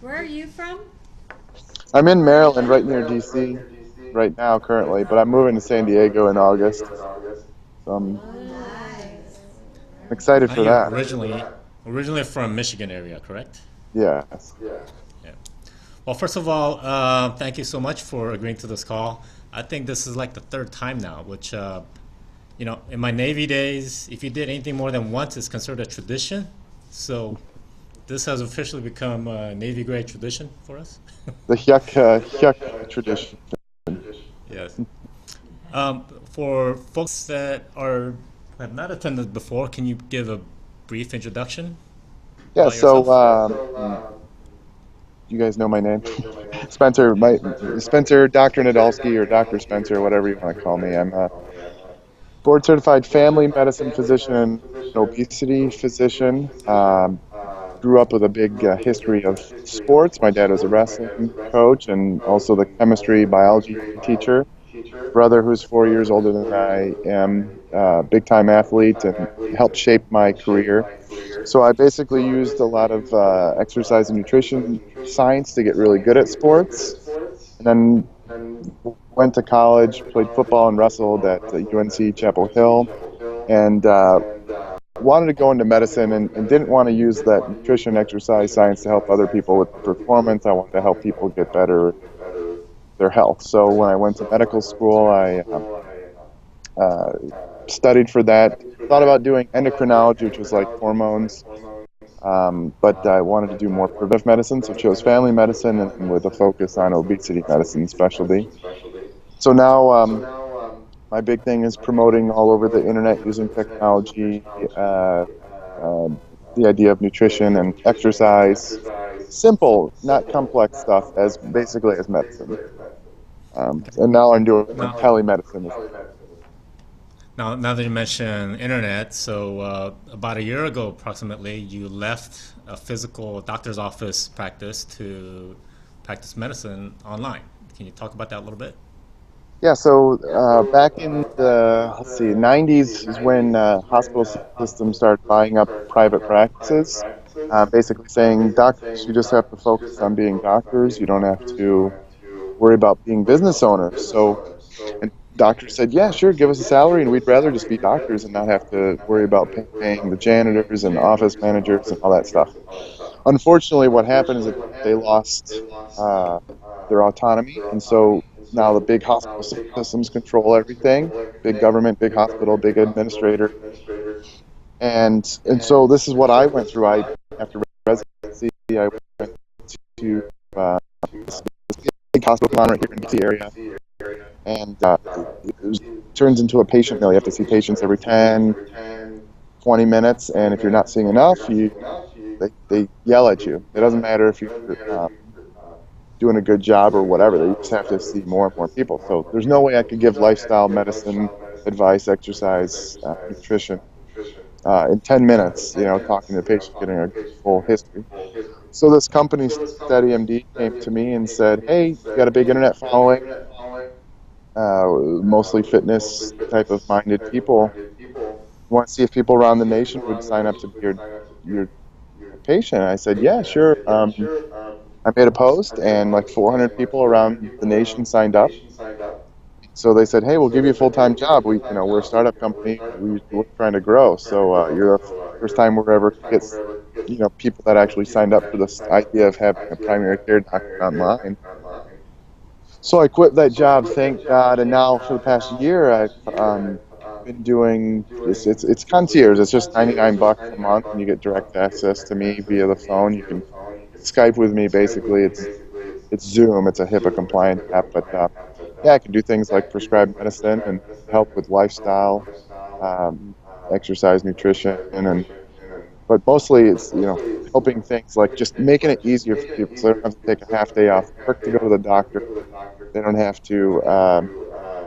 Where are you from? I'm in Maryland, right near DC, right now currently, but I'm moving to San Diego in August. So I'm Nice. excited for You're that. originally from Michigan area, correct? Yes. Yeah. Well, first of all, thank you so much for agreeing to this call. I think this is like the third time now, which in my Navy days, if you did anything more than once, it's considered a tradition. So this has officially become a Navy grade tradition for us. The Hyuk tradition. Yes. For folks that have not attended before, can you give a brief introduction Yeah, about so yourself? you guys know my name. Spencer, Spencer, Dr. Nadolsky or Dr. Spencer, whatever you want to call me. I'm a board certified family medicine physician and obesity physician. Grew up with a big history of sports. My dad was a wrestling coach and also the chemistry biology teacher. Brother who's 4 years older than I am, big time athlete and helped shape my career. So I basically used a lot of exercise and nutrition science to get really good at sports. And then went to college, played football and wrestled at UNC Chapel Hill, and wanted to go into medicine and didn't want to use that nutrition exercise science to help other people with performance. I wanted to help people get better their health. So when I went to medical school, I uh, studied for that. Thought about doing endocrinology, which was like hormones, but I wanted to do more preventive medicine, so chose family medicine and with a focus on obesity medicine specialty. So now my big thing is promoting all over the internet using technology, uh, the idea of nutrition and exercise, simple, not complex stuff, as basically as medicine. And now I'm doing Now, telemedicine. now that you mention internet, so about a year ago, approximately, you left a physical doctor's office practice to practice medicine online. Can you talk about that a little bit? Yeah, so back in the, let's see, 90s is when hospital systems started buying up private practices, basically saying, doctors, you just have to focus on being doctors. You don't have to worry about being business owners. So, and doctors said, yeah, sure, give us a salary, and we'd rather just be doctors and not have to worry about paying the janitors and office managers and all that stuff. Unfortunately, what happened is that they lost uh, their autonomy, and so now the big hospital systems control everything. Big government, big hospital, big administrator, and so this is what I went through. I after residency, I went to uh, this big hospital right here in the DC area, and turns into a patient mill. You have to see patients every 10, 20 minutes, and if you're not seeing enough, they yell at you. It doesn't matter if you're doing a good job or whatever. They just have to see more and more people. So there's no way I could give lifestyle medicine advice, exercise, nutrition in 10 minutes, talking to the patient, getting a full history. So this company, SteadyMD, came to me and said, hey, you got a big internet following, mostly fitness type of minded people. You want to see if people around the nation would sign up to be your patient? And I said, yeah, sure. I made a post and like 400 people around the nation signed up. So they said, hey, we'll give you a full-time job. We're a startup company. We're trying to grow. So you're the first time we're ever get, people that actually signed up for this idea of having a primary care doctor online. So I quit that job, thank God. And now for the past year, I've been doing this. It's concierge. It's just $99 a month, and you get direct access to me via the phone. You can Skype with me. Basically, it's Zoom. It's a HIPAA compliant app, but yeah, I can do things like prescribe medicine and help with lifestyle, um, exercise, nutrition, and but mostly it's helping things like just making it easier for people so they don't have to take a half day off work to go to the doctor. They don't have to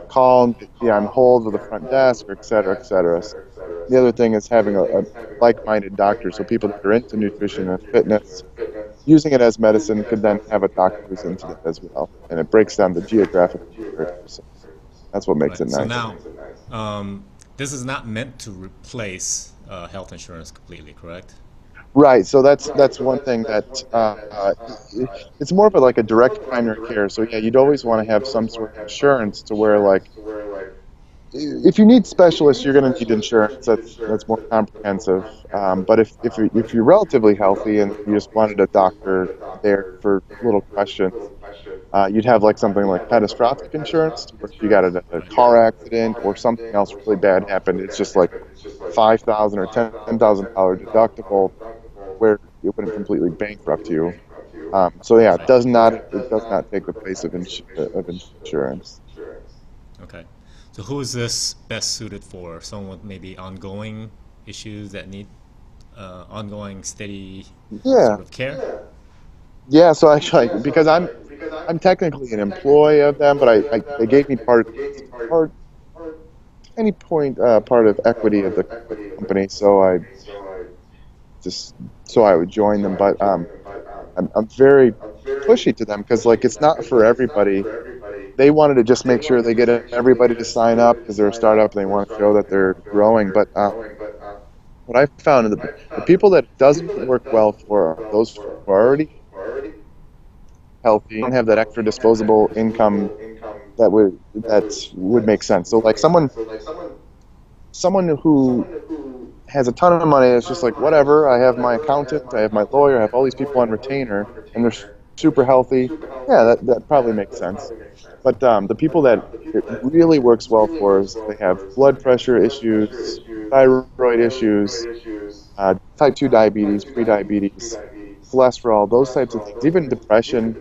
call and be on hold with the front desk, or et cetera, et cetera. So the other thing is having a like-minded doctor, so people that are into nutrition and fitness using it as medicine could then have a doctor who's into that as well, and it breaks down the geographic barrier. So that's what makes it Right. So nice. now, um, this is not meant to replace health insurance completely, correct? Right. So that's one thing that it's more of a, like a direct primary care. So yeah, you'd always want to have some sort of insurance to where like if you need specialists, you're going to need insurance. That's more comprehensive. But if you're relatively healthy and you just wanted a doctor there for little questions, you'd have like something like catastrophic insurance, where if you got in a car accident or something else really bad happened, it's just like 5,000 or $10,000 deductible, where it wouldn't completely bankrupt you. So yeah, it does not take the place of insurance. Okay. So who is this best suited for? Someone with maybe ongoing issues that need ongoing, steady Yeah, sort of care? yeah. So actually, because I'm technically an employee of them, but I they gave me part any point part of equity of the company, so I just so I would join them. But I'm very pushy to them because like it's not for everybody. They wanted to just make sure they get everybody to sign up because they're a startup and they want to show that they're growing. But what I found is the people that it doesn't work well for are those who are already healthy, don't have that extra disposable income that would make sense. So like someone who has a ton of money, it's just like whatever. I have my accountant, I have my lawyer, I have all these people on retainer, and they're super healthy. Yeah, that probably makes sense. But the people that it really works well for is they have blood pressure issues, thyroid issues, type 2 diabetes, prediabetes, cholesterol, those types of things, even depression,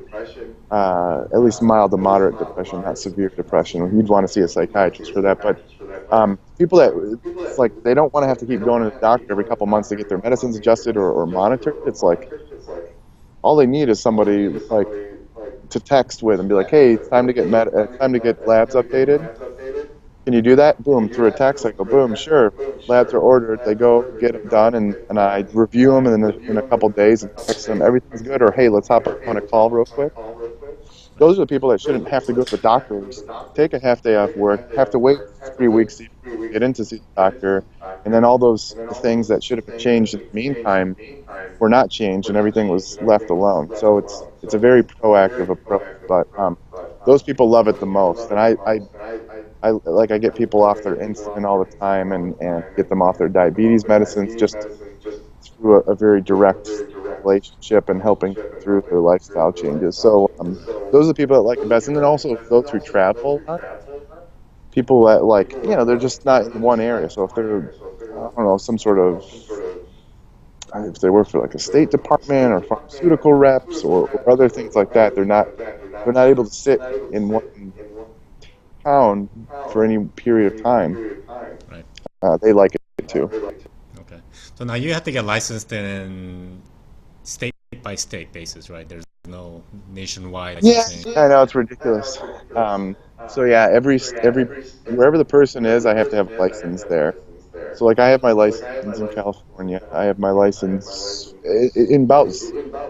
at least mild to moderate depression, not severe depression. You'd want to see a psychiatrist for that. But people that it's like they don't want to have to keep going to the doctor every couple months to get their medicines adjusted or monitored. It's like all they need is somebody like to text with and be like, "Hey, it's time to get time to get labs updated. Can you do that?" Boom, through a text, I go, "Boom, sure." Labs are ordered. They go get them done, and I review them, and then in a couple days, and text them everything's good, or hey, let's hop on a call real quick. Right. Those are the people that shouldn't have to go to the doctors, take a half day off work, have to wait 3 weeks to get in to see the doctor, and then all those things that should have been changed in the meantime were not changed, and everything was left alone. So it's a very proactive approach, but those people love it the most, and I get people off their insulin all the time and get them off their diabetes medicines just through a very direct relationship and helping them through their lifestyle changes. So those are the people that like it best, and then also those who travel a lot, people that like they're just not in one area. So if they're I don't know some sort of if they work for like a state department or pharmaceutical reps or other things like that, they're not able to sit in one town for any period of time. Right. They like it too. Okay. So now you have to get licensed in state by state basis, right? There's no nationwide Yeah, licensing. I know it's ridiculous. So yeah, every wherever the person is, I have to have a license there. So like I have my license in California. I have my license in about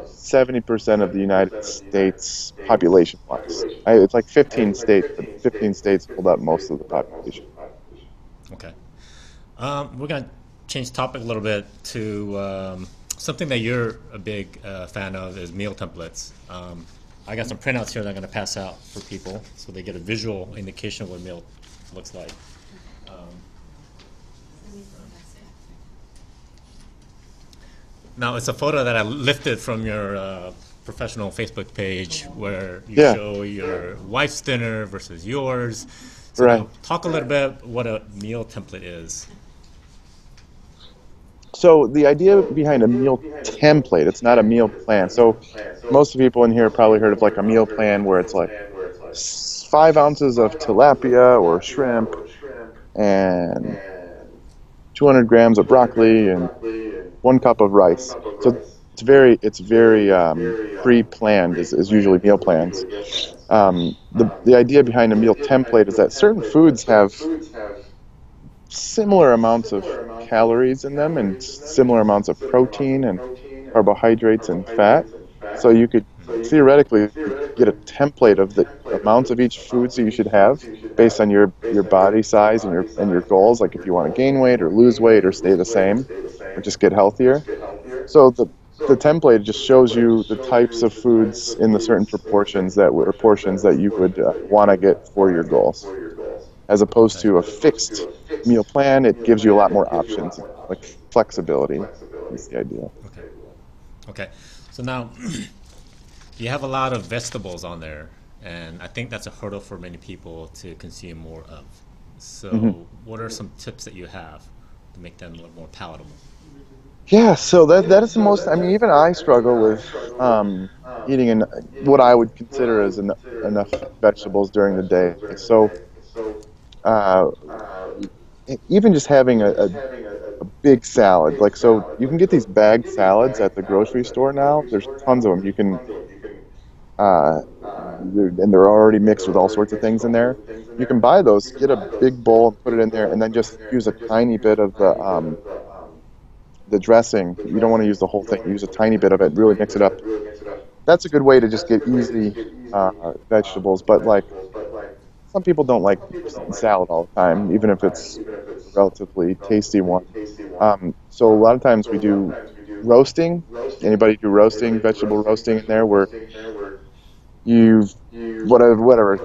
70% of the United States population-wise. It's like 15 states, but 15 states hold up most of the population. Okay. We're going to change topic a little bit to something that you're a big fan of is meal templates. I got some printouts here that I'm going to pass out for people so they get a visual indication of what meal looks like. Um, Now, it's a photo that I lifted from your professional Facebook page where you Yeah, show your wife's dinner versus yours. So right. now, talk a little bit what a meal template is. So the idea behind a meal template, it's not a meal plan. So most of the people in here have probably heard of like a meal plan where it's like 5 ounces of tilapia or shrimp and 200 grams of broccoli and 1 cup of rice. So it's very pre-planned is usually meal plans. The idea behind a meal template is that certain foods have similar amounts of calories in them and similar amounts of protein and carbohydrates and fat. So you could theoretically get a template of the amounts of each foods that you should have based on your body size and your goals, like if you want to gain weight or lose weight or stay the same or just get healthier. So the template just shows you the types of foods in the certain proportions or portions that you would want to get for your goals. As opposed Okay. to a fixed meal plan, it gives you a lot more options, like flexibility is the idea. Okay. Okay. So now you have a lot of vegetables on there, and I think that's a hurdle for many people to consume more of. Hmm. So, what are some tips that you have to make them a little more palatable? Yeah, so that is the most. I mean, even I struggle with eating what I would consider as enough vegetables during the day. So uh, even just having a big salad, like so, you can get these bagged salads at the grocery store now. There's tons of them. You can uh, and they're already mixed with all sorts of things in there. You can buy those, get a big bowl and put it in there, and then just use a tiny bit of the dressing. You don't want to use the whole thing. Use a tiny bit of it, really mix it up. That's a good way to just get easy vegetables. But like some people don't like salad all the time, even if it's a relatively tasty one. So a lot of times we do roasting. Anybody do roasting, vegetable roasting in there, where you whatever,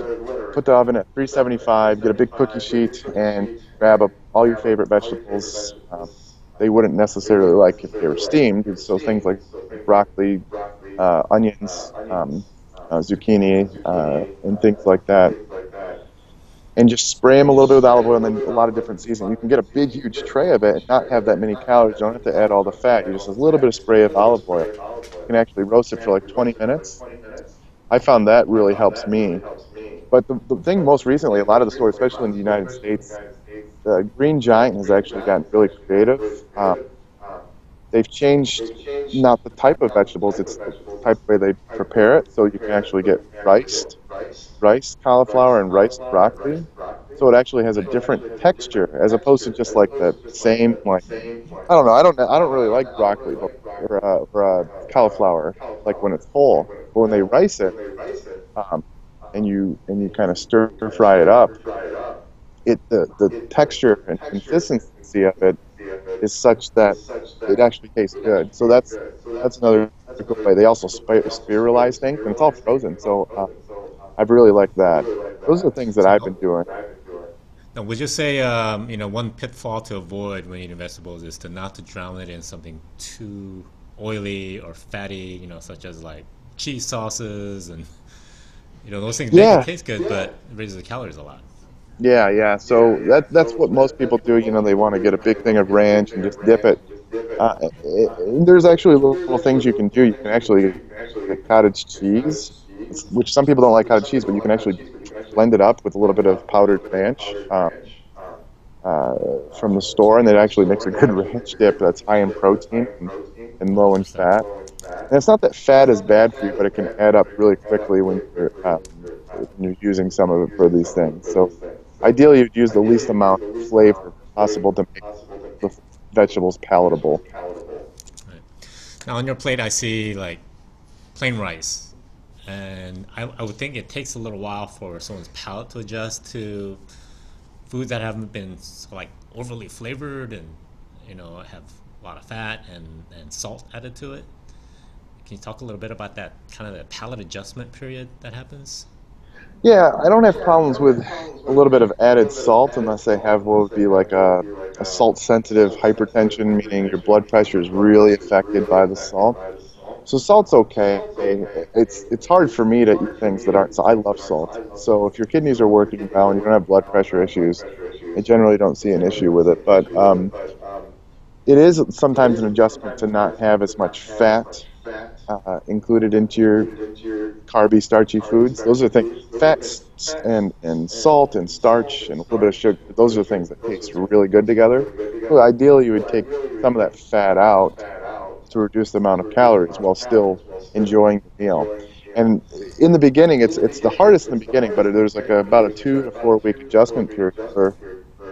put the oven at 375, get a big cookie sheet, and grab up all your favorite vegetables. They wouldn't necessarily like if they were steamed, so things like broccoli, onions, zucchini, and things like that, and just spray them a little bit with olive oil and then a lot of different seasoning. You can get a big, huge tray of it and not have that many calories. You don't have to add all the fat. You just a little bit of spray of olive oil. You can actually roast it for like 20 minutes. I found that really helps me. But the thing most recently, a lot of the stores, especially in the United States, the Green Giant has actually gotten really creative. They've changed not the type of vegetables, it's the type of way they prepare it. So you can actually get riced cauliflower and riced broccoli. So it actually has a different texture as opposed to just like the same like I don't know. I don't really like broccoli or cauliflower like when it's whole. But when they rice it, um, and you kind of stir fry it up, the texture and consistency of it is such that it actually tastes good. So that's another good way. They also spiralize things, and it's all frozen. So I've really liked that. Those are the things that So I've now, been doing. now would you say one pitfall to avoid when eating vegetables is to not to drown it in something too oily or fatty, such as like cheese sauces and those things make it Yeah, taste good, but it raises the calories a lot. yeah. So that's what most people do. They want to get a big thing of ranch and just dip it. There's actually little things you can do. You can actually get cottage cheese, which some people don't like cottage cheese, but you can actually blend it up with a little bit of powdered ranch uh, from the store, and it actually makes a good ranch dip that's high in protein and low in Interesting. fat. And it's not that fat is bad for you, but it can add up really quickly when you're using some of it for these things. So ideally, you'd use the least amount of flavor possible to make the vegetables palatable. Right. Now on your plate, I see like plain rice, and I would think it takes a little while for someone's palate to adjust to foods that haven't been like overly flavored and have a lot of fat and salt added to it. Can you talk a little bit about that kind of the palate adjustment period that happens? Yeah, I don't have problems with a little bit of added salt unless I have what would be like a salt sensitive hypertension, meaning your blood pressure is really affected by the salt. So salt's okay. It's hard for me to eat things that aren't. So I love salt. So if your kidneys are working well and you don't have blood pressure issues, I generally don't see an issue with it. But it is sometimes an adjustment to not have as much fat included into your carby, starchy foods. Those are things, fats and salt and starch and a little bit of sugar. Those are things that taste really good together. So ideally, you would take some of that fat out to reduce the amount of calories while still enjoying the meal. And in the beginning, it's the hardest in the beginning, but there's like about a 2 to 4 week adjustment period where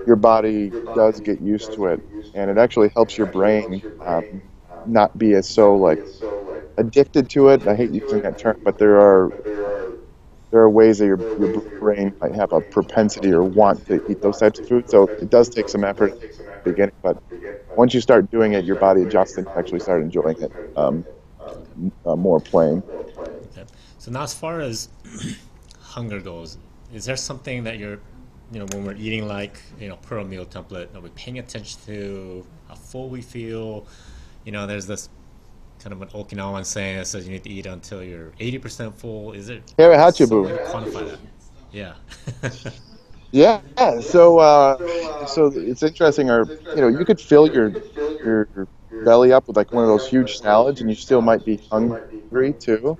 your body does get used to it, and it actually helps your brain not be as so like addicted to it. I hate using that term, but there there are ways that your brain might have a propensity or want to eat those types of foods. So it does take some effort at the beginning, but once you start doing it, your body adjusts and you actually start enjoying it more plain. Okay. So now, as far as hunger goes, is there something that you're, when we're eating like, per a meal template, are we paying attention to how full we feel? There's this kind of an Okinawan saying that says you need to eat until you're 80% full. Is it Here, some way Hachibu. to quantify that? Yeah. Yeah. So it's interesting. Or you could fill your belly up with like one of those huge salads, and you still might be hungry too,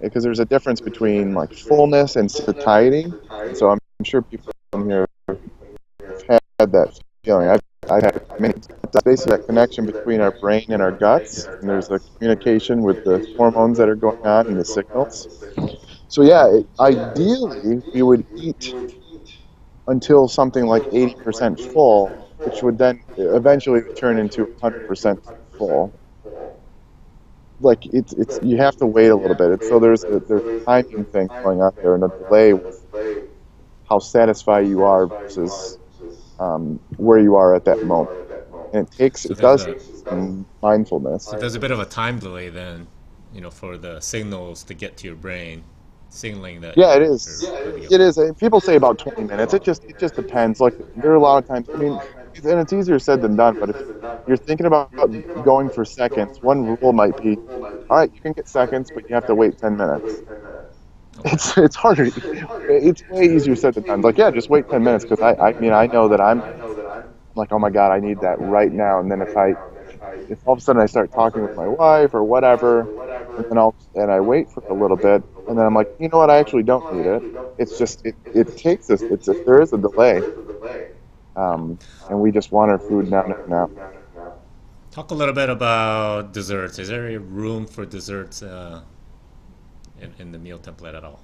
because there's a difference between like fullness and satiety. And so I'm sure people in here have had that feeling. I've had many. It's basically that connection between our brain and our guts, and there's a communication with the hormones that are going on and the signals. So yeah, ideally we would eat until something like 80% full, which would then eventually turn into 100% full. Like it's you have to wait a little bit. So there's a timing thing going on there and a delay with how satisfied you are versus where you are at that moment. And So it there's does a take some mindfulness. so there's a bit of a time delay then, for the signals to get to your brain, signaling that Yeah, it you're is. ready to go. It is. People say about 20 minutes. It just depends. Like there are a lot of times. I mean, and it's easier said than done. But if you're thinking about going for seconds, one rule might be, all right, you can get seconds, but you have to wait 10 minutes. Okay. It's harder. It's way easier said than done. Like, yeah, just wait 10 minutes because I mean I know that I'm like, oh my God, I need that right now. And then if all of a sudden I start talking with my wife or whatever, and then I wait for a little bit, and then I'm like, you know what, I actually don't need it. It's just it takes us. There is a delay, and we just want our food now, now, now. Talk a little bit about desserts. Is there any room for desserts in the meal template at all?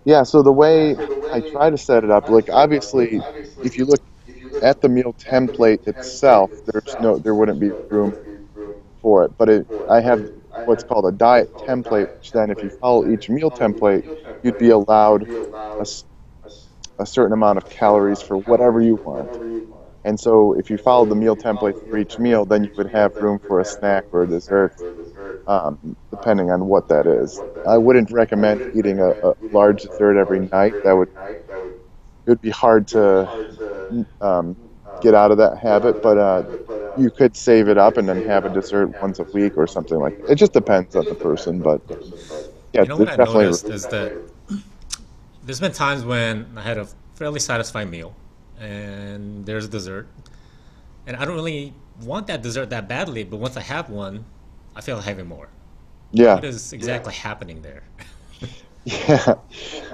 Yeah. So the way I try to set it up, like obviously, if you look at the meal template itself, there wouldn't be room for it. But I have what's called a diet template, which then if you follow each meal template, you'd be allowed a, s- a certain amount of calories for whatever you want. And so if you follow the meal template for each meal, then you would have room for a snack or a dessert, depending on what that is. I wouldn't recommend eating a large dessert every night. It would be hard to um, get out of that habit, but you could save it up and then have a dessert once a week or something like that. It just depends on the person, but yeah, What there's I definitely noticed is that there's been times when I had a fairly satisfying meal and there's a dessert, and I don't really want that dessert that badly, but once I have one, I feel like having more. yeah, What is exactly happening there? yeah,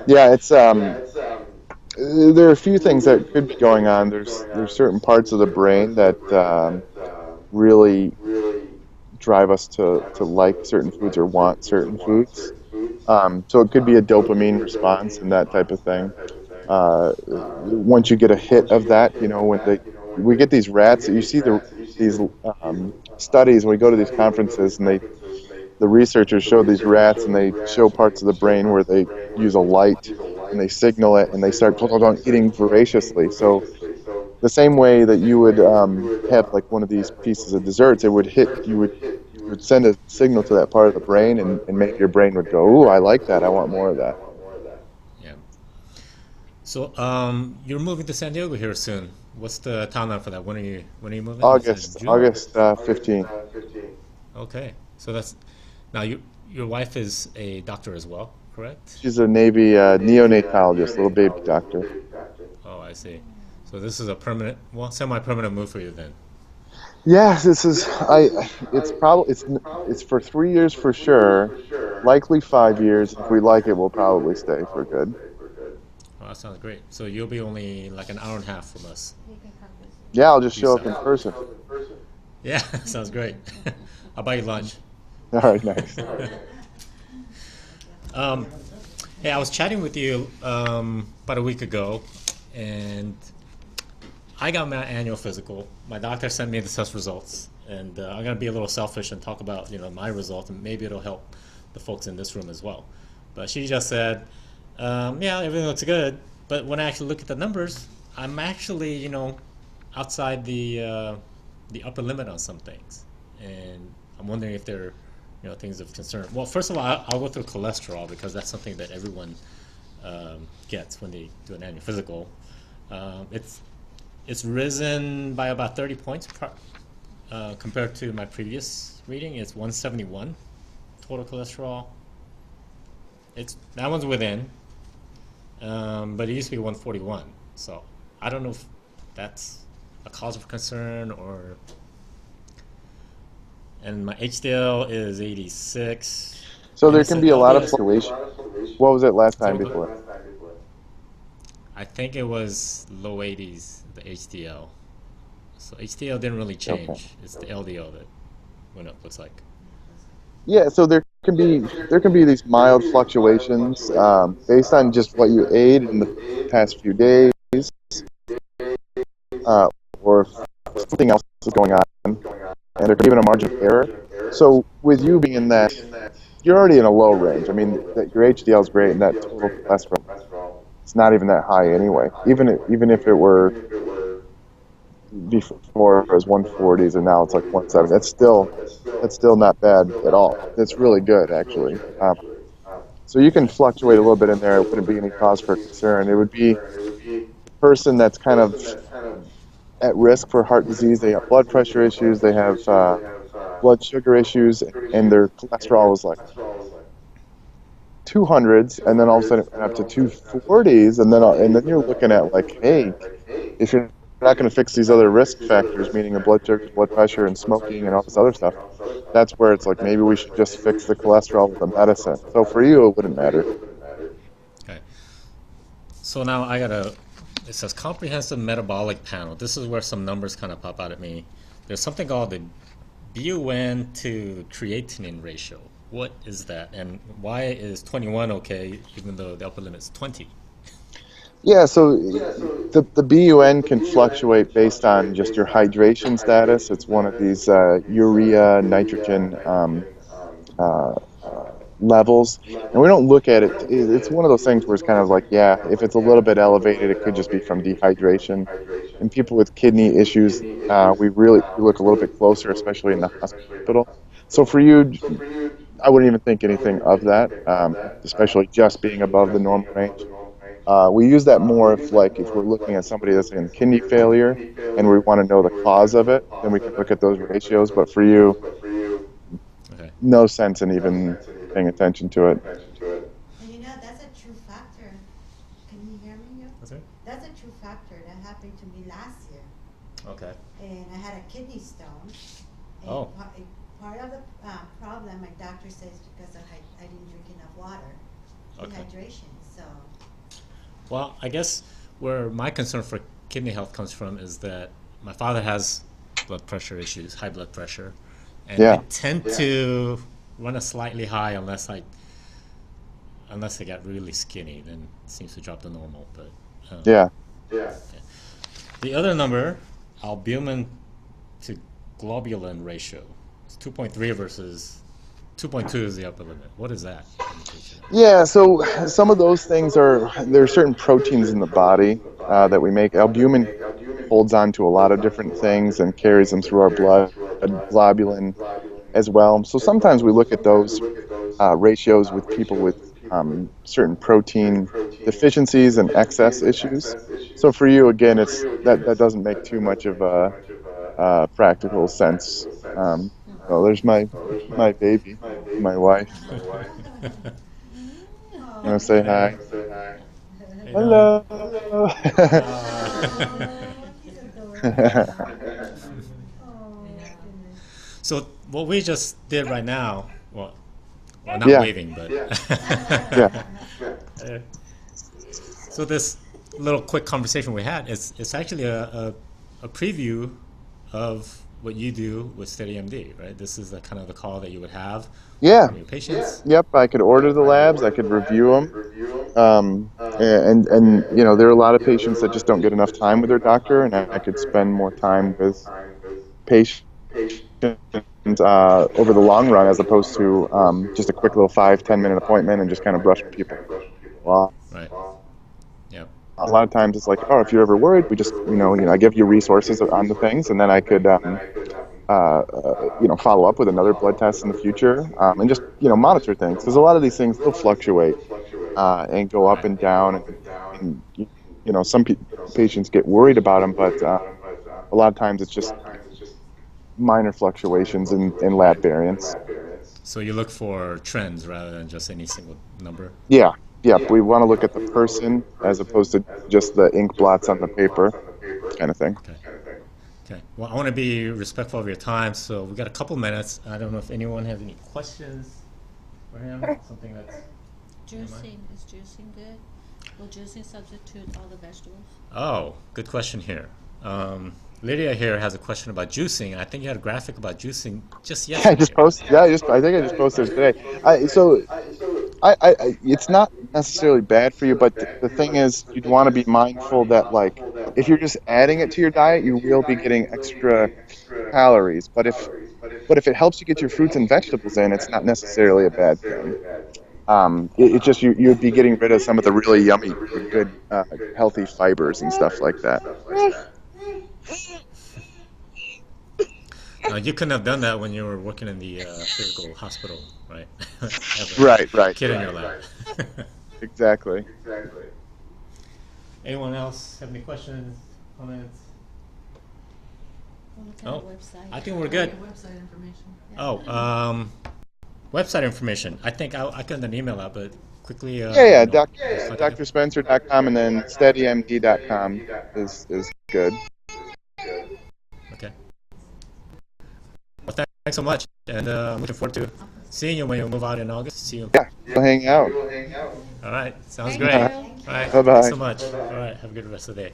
yeah. It's there are a few things that could be going on. There's certain parts of the brain that really drive us to like certain foods or want certain foods. So it could be a dopamine response and that type of thing. Once you get a hit of that, we get these rats. You see these studies when we go to these conferences, and the researchers show these rats, and they show parts of the brain where they use a light and they signal it, and they start eating voraciously. So the same way that you would have like one of these pieces of desserts, it would hit you would send a signal to that part of the brain, and maybe your brain would go, "Ooh, I like that. I want more of that." Yeah. So, you're moving to San Diego here soon. What's the timeline for that? When are you moving? You said June? August 15th. Okay. So that's now your wife is a doctor as well, correct? She's a Navy neonatologist, little baby doctor. Oh, I see. So this is a permanent, well, semi-permanent move for you then. Yes, this is it's for 3 years for sure, likely 5 years. If we like it, we'll probably stay for good. Oh, that sounds great. So you'll be only like an hour and a half from us. Yeah, I'll just Due show up in south. person. Yeah, sounds great. I'll buy you lunch. All right, nice. Um, hey, I was chatting with you about a week ago, and I got my annual physical. My doctor sent me the test results, and I'm gonna be a little selfish and talk about my results, and maybe it'll help the folks in this room as well. But she just said, Yeah, everything looks good. But when I actually look at the numbers, I'm actually, outside the upper limit on some things, and I'm wondering if they're, things of concern. Well, first of all, I'll go through cholesterol because that's something that everyone gets when they do an annual physical. It's risen by about 30 points compared to my previous reading. It's 171 total cholesterol. That one's within, but it used to be 141. So I don't know if that's a cause of concern or. And my HDL is 86. So And there it's can an be a lot of LDL. fluctuation. What was it last Sorry, time go before? ahead. I think it was low 80s, the HDL. So HDL didn't really Okay. change. It's the LDL that went up, looks like. Yeah, so there can be these mild fluctuations based on just what you ate in the past few days, uh, or if something else is going on, and there could be even a margin of error. So with you being in that, you're already in a low range. I mean, that your HDL is great, and that total cholesterol, it's not even that high anyway. Even if it were before it was 140s and now it's like 170, that's still not bad at all. That's really good actually. So you can fluctuate a little bit in there. It wouldn't be any cause for concern. It would be a person that's kind of at risk for heart disease. They have blood pressure issues. They have blood sugar issues, and their cholesterol was like 200s, and then all of a sudden it went up to 240s, and then you're looking at like, hey, if you're not going to fix these other risk factors, meaning the blood sugar, blood pressure, and smoking, and all this other stuff, that's where it's like maybe we should just fix the cholesterol with a medicine. So for you, it wouldn't matter. Okay. So now it says comprehensive metabolic panel. This is where some numbers kind of pop out at me. There's something called the BUN to creatinine ratio. What is that? And why is 21 okay even though the upper limit is 20? Yeah, so the BUN can fluctuate based on just your hydration status. It's one of these urea, nitrogen uh, levels, and we don't look at it. It's one of those things where it's kind of like, yeah, if it's a little bit elevated, it could just be from dehydration. And people with kidney issues, we look a little bit closer, especially in the hospital. So for you, I wouldn't even think anything of that, especially just being above the normal range. We use that more if we're looking at somebody that's in kidney failure and we want to know the cause of it, then we can look at those ratios. But for you, Okay. no sense in even paying attention to it. And that's a true factor. Can you hear me? That's it? That's a true factor. That happened to me last year. Okay. And I had a kidney stone. And Oh. part of the problem, my doctor says, because I didn't drink enough water. Okay. Dehydration. So, Well, I guess where my concern for kidney health comes from is that my father has blood pressure issues, high blood pressure, and I Yeah. tend to run a slightly high unless I got really skinny, then it seems to drop to normal. But Yeah. the other number, albumin to globulin ratio, it's 2.3 versus 2.2 is the upper limit. What is that? Yeah, so some of those things there are certain proteins in the body that we make. Albumin holds on to a lot of different things and carries them through our blood, globulin as well. So sometimes we look at those ratios with people with certain protein deficiencies and excess issues. So for you, again, that doesn't make too much of a practical sense. So there's my baby, my wife. You want to say hi? Hey, Don. Hello. he's adorable. Oh, goodness. So what we just did right now, well, not Yeah, waving, but yeah, so this little quick conversation we had is it's actually a preview of what you do with SteadyMD, right? This is the kind of the call that you would have yeah. from your patients. Yep. I could order the labs. I could review them. And there are a lot of patients that just don't get enough time with their doctor, and I could spend more time with patients over the long run as opposed to just a quick little 5-10 minute appointment and just kind of brushing people off. A lot of times it's like, oh, if you're ever worried, we just, I give you resources on the things, and then I could, follow up with another blood test in the future, and just, monitor things, because a lot of these things will fluctuate and go up Right. and down, and some patients get worried about them, but a lot of times it's just minor fluctuations in lab variance. So you look for trends rather than just any single number. Yeah, yeah. We want to look at the person as opposed to just the ink blots on the paper, kind of thing. Okay. Okay. Well, I want to be respectful of your time, so we got a couple minutes. I don't know if anyone has any questions for him. Something that's Juicing, is juicing good? Will juicing substitute all the vegetables? Oh, good question here. Lydia here has a question about juicing, and I think you had a graphic about juicing just yesterday. I just posted. Yeah, I think I just posted it today. It's not necessarily bad for you, but the thing is, you'd want to be mindful that, like, if you're just adding it to your diet, you will be getting extra calories. But if it helps you get your fruits and vegetables in, it's not necessarily a bad thing. It just you'd be getting rid of some of the really yummy, good, healthy fibers and stuff like that. You couldn't have done that when you were working in the physical hospital, right? Have a Right. kid in your lap. Exactly. Anyone else have any questions, comments? What kind Oh, of website? I think we're good. Website information. Oh, website information. I think I couldn't an email out, but quickly. Yeah. No, DrSpencer.com and then SteadyMD.com is good. Okay. Well, thanks so much, and I'm looking forward to seeing you when you move out in August. See you. Yeah, we'll hang out. All right, sounds Thank great. you. All right, Bye-bye. thanks so much. All right, have a good rest of the day.